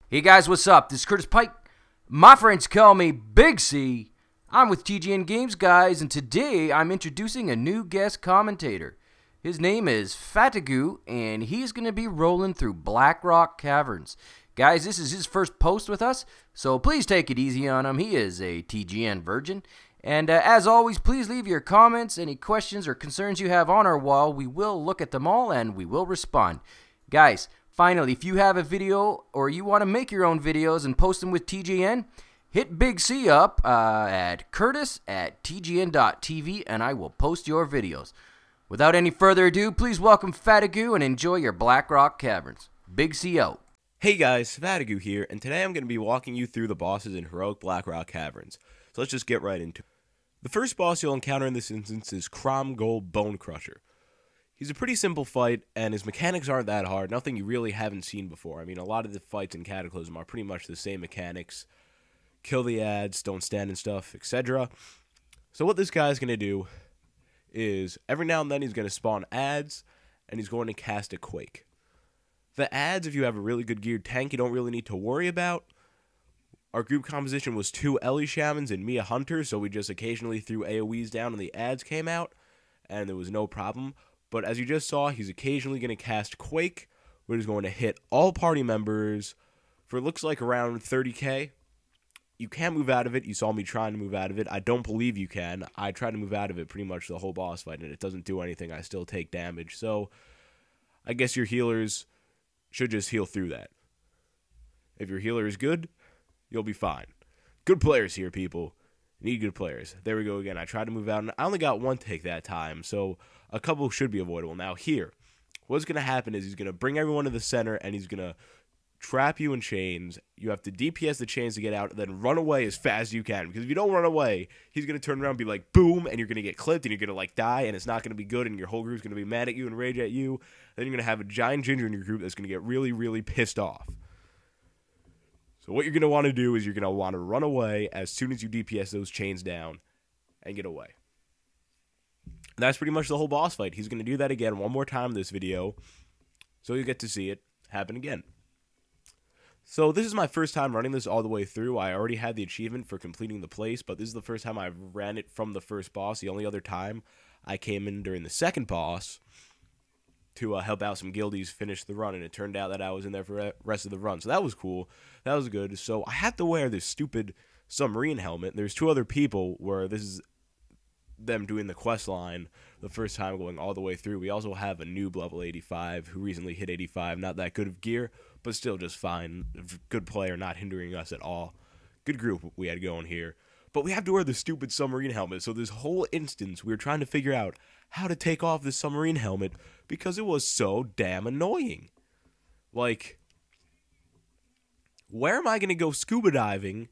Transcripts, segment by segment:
Hey guys, what's up? This is Curtis Pike. My friends call me Big C. I'm with TGN Games, guys, and today I'm introducing a new guest commentator. His name is Fatiguu, and he's going to be rolling through Blackrock Caverns. Guys, this is his first post with us, so please take it easy on him. He is a TGN virgin. And as always, please leave your comments, any questions or concerns you have on our wall. We will look at them all and we will respond. Guys, finally, if you have a video or you want to make your own videos and post them with TGN, hit Big C up at curtis@tgn.tv and I will post your videos. Without any further ado, please welcome Fatiguu and enjoy your Blackrock Caverns. Big C out. Hey guys, Fatiguu here, and today I'm going to be walking you through the bosses in heroic Blackrock Caverns. So let's just get right into it. The first boss you'll encounter in this instance is Cromgold Bone Crusher. He's a pretty simple fight, and his mechanics aren't that hard, nothing you really haven't seen before. I mean, a lot of the fights in Cataclysm are pretty much the same mechanics. Kill the ads, don't stand and stuff, etc. So what this guy's going to do is, every now and then he's going to spawn ads, and he's going to cast a Quake. The ads, if you have a really good geared tank, you don't really need to worry about. Our group composition was 2 Ellie Shamans and me a Hunter, so we just occasionally threw AoEs down and the ads came out, and there was no problem. But as you just saw, he's occasionally going to cast Quake, which is going to hit all party members for, it looks like, around 30k. You can't move out of it. You saw me trying to move out of it. I don't believe you can. I tried to move out of it pretty much the whole boss fight, and it doesn't do anything. I still take damage. So I guess your healers should just heal through that. If your healer is good, you'll be fine. Good players here, people. Need good players. There we go again. I tried to move out, and I only got one take that time, so a couple should be avoidable. Now here, what's going to happen is he's going to bring everyone to the center, and he's going to trap you in chains. You have to DPS the chains to get out, and then run away as fast as you can, because if you don't run away, he's going to turn around and be like, boom, and you're going to get clipped, and you're going to, like, die, and it's not going to be good, and your whole group's going to be mad at you and rage at you. Then you're going to have a giant ginger in your group that's going to get really, really pissed off. So what you're going to want to do is you're going to want to run away as soon as you DPS those chains down and get away. And that's pretty much the whole boss fight. He's going to do that again one more time in this video, so you get to see it happen again. So this is my first time running this all the way through. I already had the achievement for completing the place, but this is the first time I ran it from the first boss. The only other time I came in during the second boss to help out some guildies finish the run, and it turned out that I was in there for the rest of the run. So that was cool. That was good. So I had to wear this stupid submarine helmet. There's 2 other people where this is them doing the quest line the first time going all the way through. We also have a noob level 85 who recently hit 85. Not that good of gear, but still just fine. Good player, not hindering us at all. Good group we had going here. But we have to wear the stupid submarine helmet. So this whole instance, we were trying to figure out how to take off this submarine helmet because it was so damn annoying. Like, where am I going to go scuba diving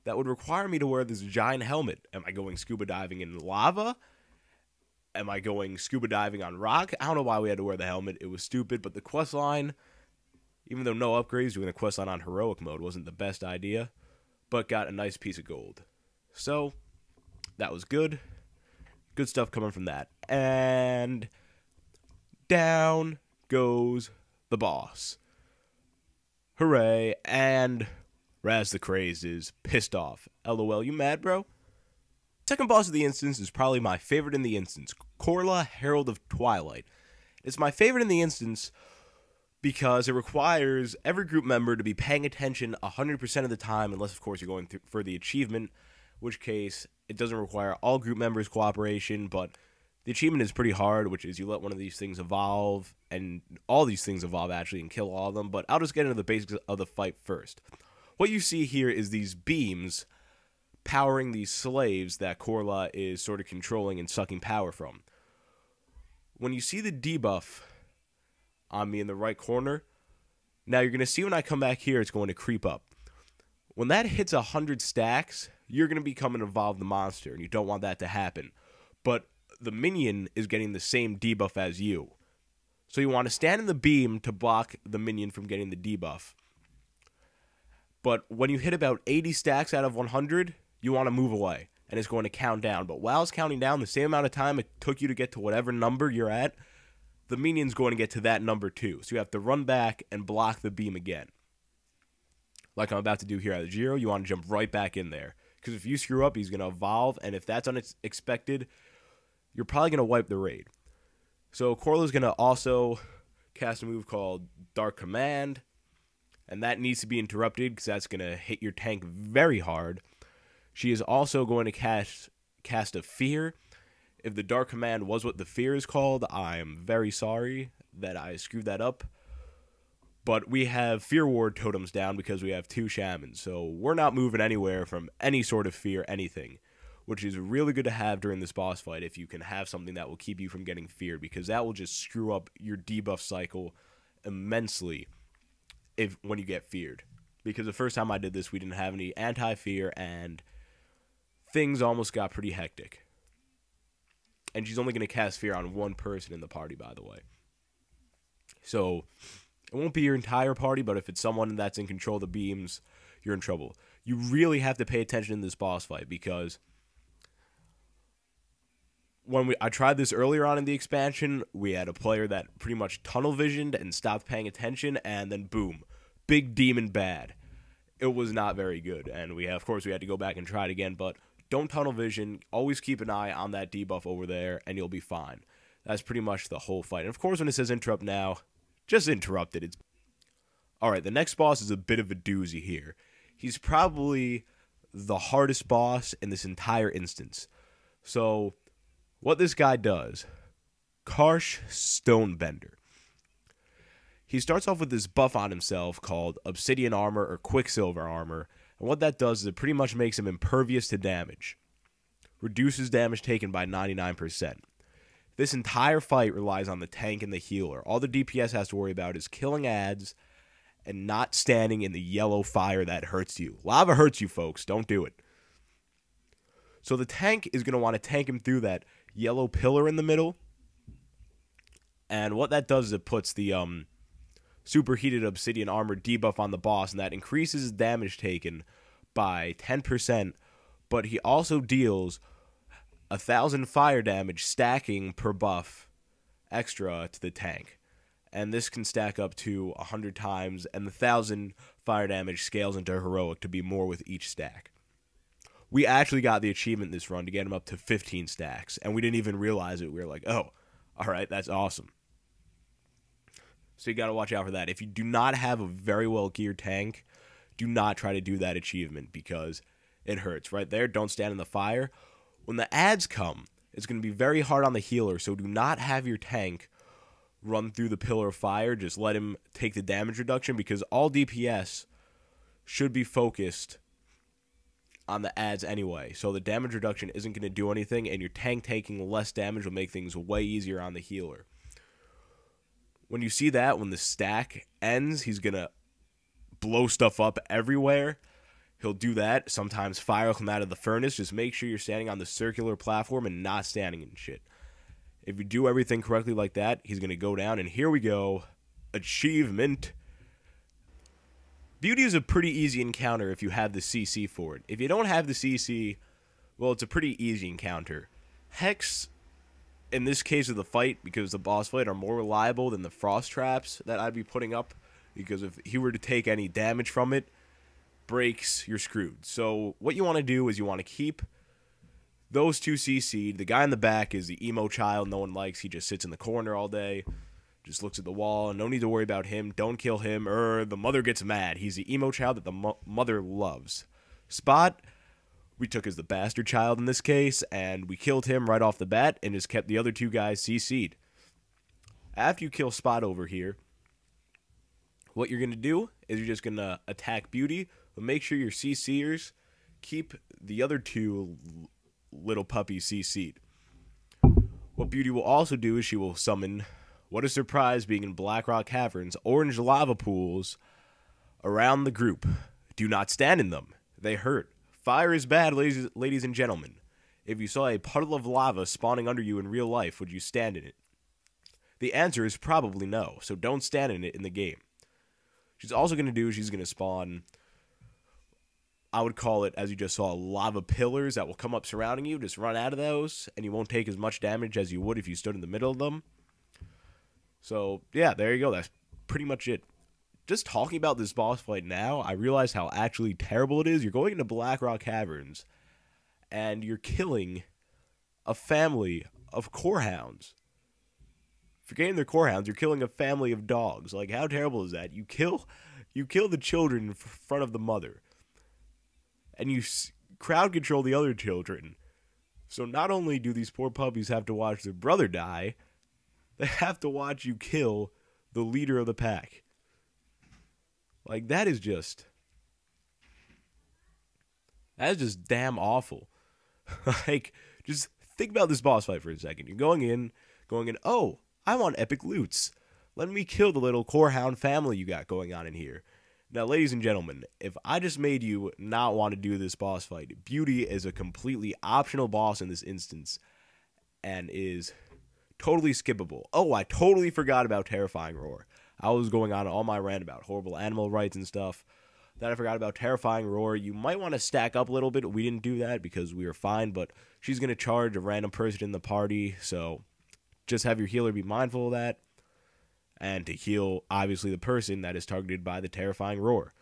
that would require me to wear this giant helmet? Am I going scuba diving in lava? Am I going scuba diving on rock? I don't know why we had to wear the helmet. It was stupid, but the quest line, even though no upgrades, doing the quest line on heroic mode wasn't the best idea, but got a nice piece of gold. So, that was good. Good stuff coming from that. And down goes the boss. Hooray. And Raz the Crazed is pissed off. LOL, you mad, bro? Second boss of the instance is probably my favorite in the instance. Korla, Herald of Twilight. It's my favorite in the instance because it requires every group member to be paying attention 100% of the time, unless, of course, you're going for the achievement, in which case it doesn't require all group members' cooperation, but the achievement is pretty hard, which is you let one of these things evolve, and all these things evolve, actually, and kill all of them, but I'll just get into the basics of the fight first. What you see here is these beams powering these slaves that Korla is sort of controlling and sucking power from. When you see the debuff on me in the right corner, now you're going to see when I come back here, it's going to creep up. When that hits 100 stacks, you're going to become an evolved monster, and you don't want that to happen. But the minion is getting the same debuff as you. So you want to stand in the beam to block the minion from getting the debuff. But when you hit about 80 stacks out of 100, you want to move away, and it's going to count down. But while it's counting down, the same amount of time it took you to get to whatever number you're at, the minion's going to get to that number too. So you have to run back and block the beam again. like I'm about to do here at the Giro, you want to jump right back in there. Because if you screw up, he's going to evolve, and if that's unexpected, you're probably going to wipe the raid. So Corla's going to also cast a move called Dark Command, and that needs to be interrupted because that's going to hit your tank very hard. She is also going to cast a Fear. If the Dark Command was what the Fear is called, I'm very sorry that I screwed that up. But we have Fear Ward totems down because we have 2 Shamans, so we're not moving anywhere from any sort of fear, anything, which is really good to have during this boss fight if you can have something that will keep you from getting feared, because that will just screw up your debuff cycle immensely when you get feared. Because the first time I did this, we didn't have any anti-fear, and things almost got pretty hectic. And she's only going to cast fear on 1 person in the party, by the way. So it won't be your entire party, but if it's someone that's in control of the beams, you're in trouble. You really have to pay attention in this boss fight, because I tried this earlier on in the expansion, we had a player that pretty much tunnel visioned and stopped paying attention, and then boom, big demon bad. It was not very good, and of course we had to go back and try it again, but don't tunnel vision, always keep an eye on that debuff over there, and you'll be fine. That's pretty much the whole fight. And of course when it says interrupt now, just interrupt it. Alright, the next boss is a bit of a doozy here. He's probably the hardest boss in this entire instance. So what this guy does, Karsh Stonebender. He starts off with this buff on himself called Obsidian Armor or Quicksilver Armor, and what that does is it pretty much makes him impervious to damage. Reduces damage taken by 99%. This entire fight relies on the tank and the healer. All the DPS has to worry about is killing ads and not standing in the yellow fire that hurts you. Lava hurts you, folks. Don't do it. So the tank is going to want to tank him through that yellow pillar in the middle. And what that does is it puts the superheated obsidian armor debuff on the boss, and that increases damage taken by 10%, but he also deals 1,000 fire damage stacking per buff extra to the tank. And this can stack up to 100 times, and the 1,000 fire damage scales into heroic to be more with each stack. We actually got the achievement this run to get him up to 15 stacks, and we didn't even realize it. We were like, oh, alright, that's awesome. So you got to watch out for that. If you do not have a very well geared tank, do not try to do that achievement because it hurts. Right there, don't stand in the fire. When the ads come, it's going to be very hard on the healer, so do not have your tank run through the pillar of fire. Just let him take the damage reduction, because all DPS should be focused on the ads anyway. So the damage reduction isn't going to do anything, and your tank taking less damage will make things way easier on the healer. When you see that, when the stack ends, he's going to blow stuff up everywhere. He'll do that. Sometimes fire will come out of the furnace. Just make sure you're standing on the circular platform and not standing in shit. If you do everything correctly like that, he's going to go down. And here we go. Achievement. Beauty is a pretty easy encounter if you have the CC for it. If you don't have the CC, well, it's a pretty easy encounter. Hex, in this case of the fight, because the boss fight, are more reliable than the frost traps that I'd be putting up. Because if he were to take any damage from it, breaks, you're screwed. So what you want to do is you want to keep those 2 CC'd. The guy in the back is the emo child no one likes. He just sits in the corner all day, just looks at the wall, and no need to worry about him. Don't kill him, or the mother gets mad. He's the emo child that the mother loves. Spot, we took as the bastard child in this case, and we killed him right off the bat and just kept the other 2 guys CC'd. After you kill Spot over here, what you're going to do is you're just going to attack Beauty, but make sure your CC'ers keep the other 2 little puppies CC'd. What Beauty will also do is she will summon, what a surprise being in Blackrock Caverns, orange lava pools around the group. Do not stand in them. They hurt. Fire is bad, ladies and gentlemen. If you saw a puddle of lava spawning under you in real life, would you stand in it? The answer is probably no, so don't stand in it in the game. She's also going to do, she's going to spawn, I would call it, as you just saw, lava pillars that will come up surrounding you. Just run out of those, and you won't take as much damage as you would if you stood in the middle of them. So, yeah, there you go. That's pretty much it. just talking about this boss fight now, I realize how actually terrible it is. You're going into Blackrock Caverns, and you're killing a family of corehounds. Forgetting they're corehounds, you're killing a family of dogs. Like, how terrible is that? You kill the children in front of the mother, and you crowd control the other children. So not only do these poor puppies have to watch their brother die, they have to watch you kill the leader of the pack. Like, that is just damn awful. Like, just think about this boss fight for a second. You're going in, oh, I want epic loots. Let me kill the little corehound family you got going on in here. Now, ladies and gentlemen, if I just made you not want to do this boss fight, Beauty is a completely optional boss in this instance and is totally skippable. Oh, I totally forgot about Terrifying Roar. I was going on all my rant about horrible animal rights and stuff. Then I forgot about Terrifying Roar. You might want to stack up a little bit. We didn't do that because we were fine, but she's going to charge a random person in the party, so just have your healer be mindful of that. And to heal, obviously, the person that is targeted by the Terrifying Roar.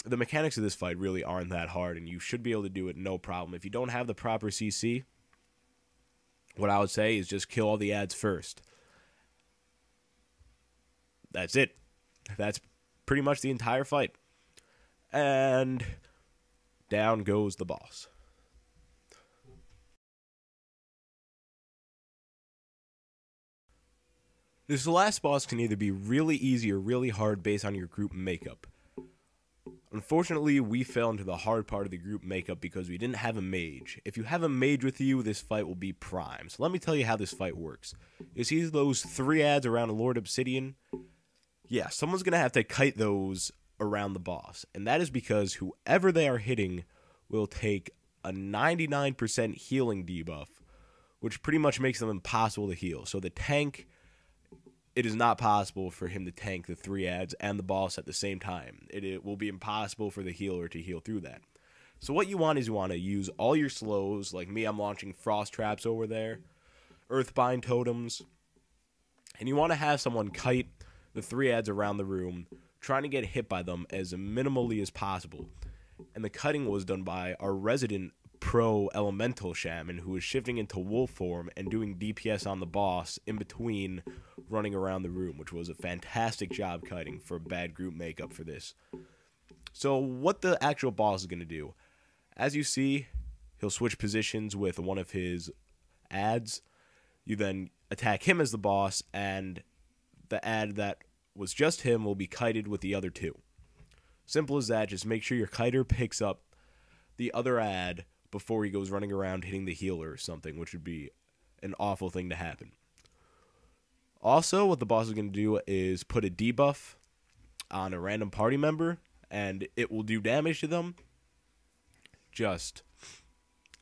The mechanics of this fight really aren't that hard, and you should be able to do it no problem. If you don't have the proper CC, what I would say is just kill all the ads first. That's it. That's pretty much the entire fight. And down goes the boss. This last boss can either be really easy or really hard based on your group makeup. Unfortunately, we fell into the hard part of the group makeup because we didn't have a mage. If you have a mage with you, this fight will be prime. So let me tell you how this fight works. You see those 3 ads around Lord Obsidian? Yeah, someone's going to have to kite those around the boss. And that is because whoever they are hitting will take a 99% healing debuff, which pretty much makes them impossible to heal. So the tank, it is not possible for him to tank the 3 ads and the boss at the same time. It will be impossible for the healer to heal through that. So what you want is you want to use all your slows. Like me, I'm launching frost traps over there, earthbind totems, and you want to have someone kite the 3 ads around the room, trying to get hit by them as minimally as possible. And the cutting was done by our resident pro elemental shaman, who is shifting into wolf form and doing DPS on the boss in between running around the room, which was a fantastic job cutting for bad group makeup for this. So what the actual boss is going to do, as you see, he'll switch positions with one of his ads. You then attack him as the boss, and the ad that was just him will be kited with the other 2. Simple as that. Just make sure your kiter picks up the other ad before he goes running around hitting the healer or something, which would be an awful thing to happen. Also, what the boss is going to do is put a debuff on a random party member, and it will do damage to them. Just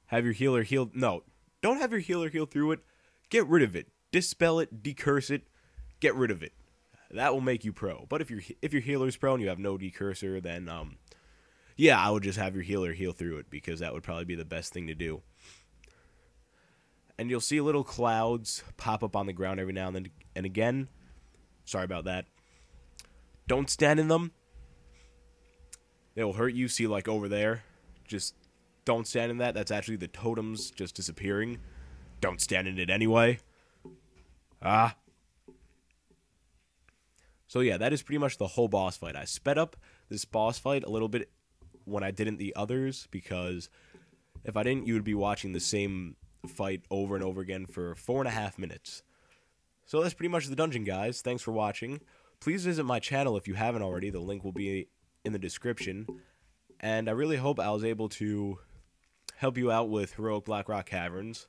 have your healer heal. No, don't have your healer heal through it. Get rid of it. Dispel it. Decurse it. Get rid of it. That will make you pro. But if your healer's pro and you have no decursor, then yeah, I would just have your healer heal through it, because that would probably be the best thing to do. And you'll see little clouds pop up on the ground every now and then. And again, sorry about that. Don't stand in them. They will hurt you. See, like over there. Just don't stand in that. That's actually the totems just disappearing. Don't stand in it anyway. So yeah, that is pretty much the whole boss fight. I sped up this boss fight a little bit when I didn't the others, because if I didn't, you would be watching the same fight over and over again for 4.5 minutes. So that's pretty much the dungeon, guys. Thanks for watching. Please visit my channel if you haven't already. The link will be in the description. And I really hope I was able to help you out with Heroic Blackrock Caverns.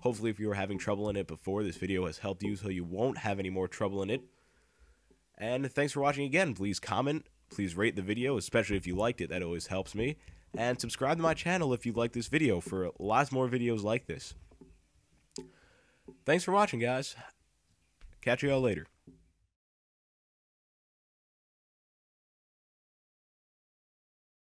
Hopefully, if you were having trouble in it before, this video has helped you so you won't have any more trouble in it. And thanks for watching again. Please comment. Please rate the video, especially if you liked it. That always helps me. And subscribe to my channel if you like this video for lots more videos like this. Thanks for watching, guys. Catch you all later.